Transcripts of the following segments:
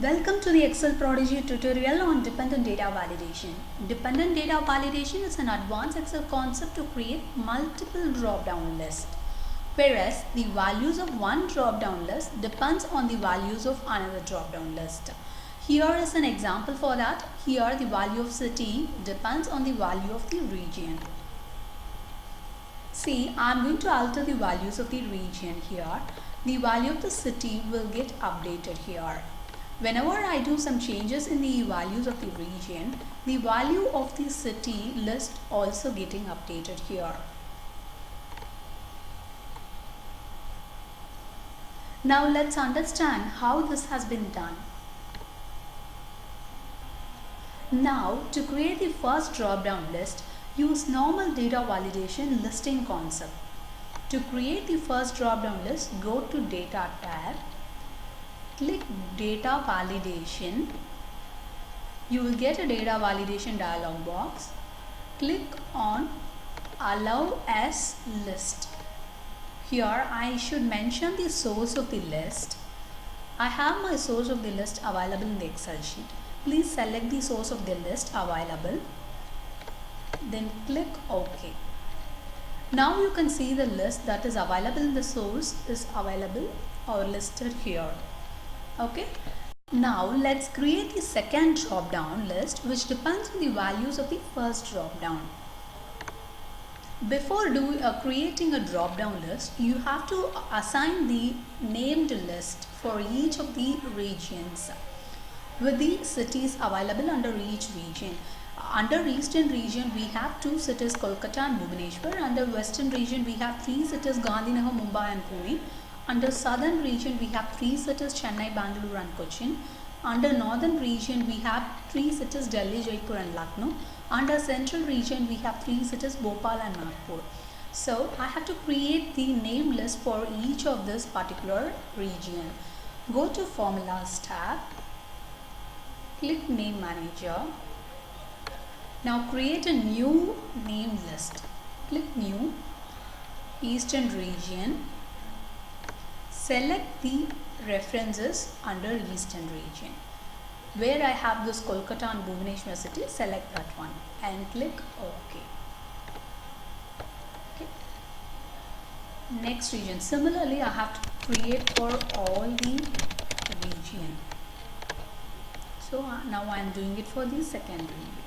Welcome to the Excel Prodigy tutorial on dependent data validation. Dependent data validation is an advanced Excel concept to create multiple drop-down lists, whereas the values of one drop-down list depends on the values of another drop-down list. Here is an example for that. Here the value of city depends on the value of the region. See, I am going to alter the values of the region here. The value of the city will get updated here. Whenever I do some changes in the values of the region, the value of the city list also getting updated here. Now let's understand how this has been done. Now to create the first drop-down list, use normal data validation listing concept. To create the first drop-down list, go to Data tab, click Data Validation. You will get a data validation dialog box. Click on Allow as List. Here I should mention the source of the list. I have my source of the list available in the Excel sheet. Please select the source of the list available. Then click OK. Now you can see the list that is available in the source is available or listed here. Okay. Now let's create the second drop down list which depends on the values of the first drop down. Before creating a drop down list, you have to assign the named list for each of the regions with the cities available under each region. Under Eastern region we have 2 cities, Kolkata and Bhubaneswar. Under Western region we have 3 cities, Gandhinagar, Mumbai and Pune. Under Southern region we have 3 cities, Chennai, Bangalore and Cochin. Under Northern region we have 3 cities, Delhi, Jaipur and Lucknow. Under Central region we have 3 cities, Bhopal and Nagpur. So I have to create the name list for each of this particular region. Go to Formulas tab, click Name Manager. Now create a new name list. Click New, Eastern region. Select the references under Eastern region. Where I have this Kolkata and Bhubaneswar city, select that one and click OK. Okay. Next region. Similarly, I have to create for all the region. So now I am doing it for the second region.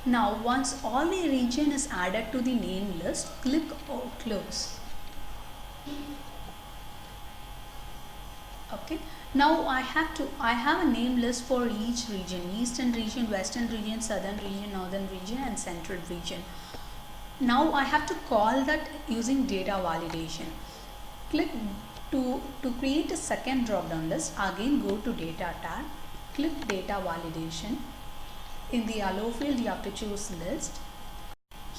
Now once all the region is added to the name list, click Close. Okay. Now I have a name list for each region: Eastern region, Western region, Southern region, Northern region and Central region. Now I have to call that using data validation. Click to create a second drop down list. Again go to Data tab, click Data Validation. In the Allow field you have to choose List.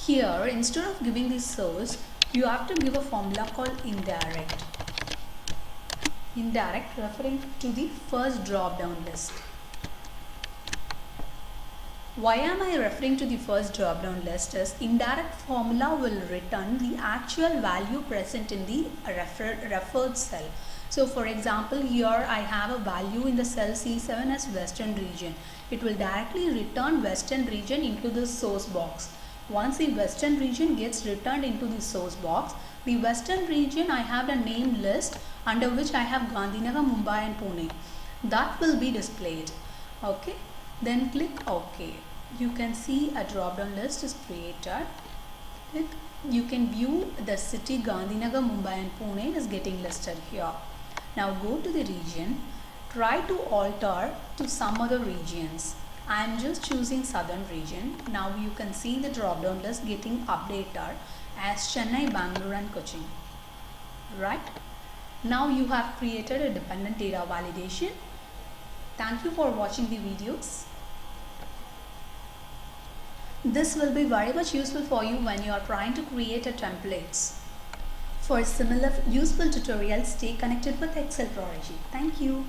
Here instead of giving the source, you have to give a formula called indirect. Indirect referring to the first drop down list. Why am I referring to the first drop down list is indirect formula will return the actual value present in the referred cell. So for example, here I have a value in the cell C7 as Western region. It will directly return Western region into the source box. Once the Western region gets returned into the source box, the Western region I have a name list under which I have Gandhinagar, Mumbai and Pune. That will be displayed. Okay. Then click OK. You can see a drop down list is created. You can view the city Gandhinagar, Mumbai and Pune is getting listed here. Now go to the region, try to alter to some other regions. I am just choosing Southern region. Now you can see the drop down list getting updated as Chennai, Bangalore and Cochin. Right? Now you have created a dependent data validation. Thank you for watching the videos. This will be very much useful for you when you are trying to create a templates. For similar useful tutorials, stay connected with Excel Prodigy. Thank you.